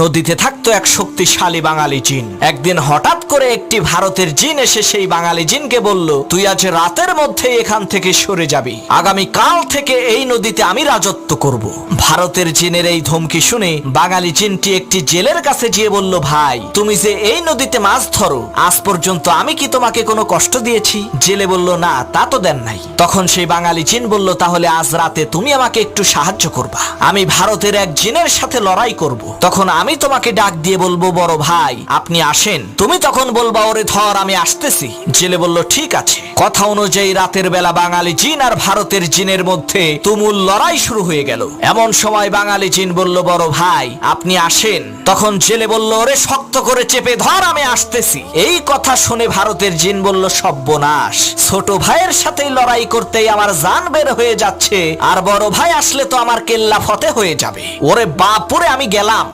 নদীতে থাকতো এক শক্তিশালী বাঙালি জিন। একদিন হঠাৎ করে একটি ভারতের জিন এসে সেই বাঙালি জিনকে বলল, তুই আজ রাতের মধ্যে এখান থেকে সরে যাবি, আগামী কাল থেকে এই নদীতে আমি রাজত্ব করব। ভারতের জিনের এই ধমকি শুনে বাঙালি জিনটি একটি জেলের কাছে গিয়ে বলল, ভাই তুমি যে এই নদীতে মাছ ধরো, আজ পর্যন্ত আমি কি তোমাকে কোনো কষ্ট দিয়েছি? জেলে বলল, না তা তো দেন নাই। তখন সেই বাঙালি জিন বলল, তাহলে আজ রাতে তুমি আমাকে একটু সাহায্য করবা, আমি ভারতের এক জিনের সাথে লড়াই করব। তখন আমি তোমাকে ডাক দিয়ে বলবো, বড় ভাই আপনি আসেন। তুমি তখন বলবা, ওরে ধর আমি আসতেছি। জেলে বলল, ঠিক আছে। কথা অনুযায়ী রাতের বেলা বাঙালি জিন আর ভারতের জিনের মধ্যে তুমুল লড়াই শুরু হয়ে গেল। এমন সময় বাঙালি জিন বলল, বড় ভাই আপনি আসেন। তখন জেলে বলল, ওরে শক্ত করে চেপে ধর আমি আসতেছি। এই কথা শুনে ভারতের জিন বলল, সর্বনাশ, ছোট ভাইয়ের সাথেই লড়াই করতেই আমার জান বের হয়ে যাচ্ছে, আর বড় ভাই আসলে তো আমার কেল্লা ফতে হয়ে যাবে। ওরে বাপুরে, আমি গেলাম।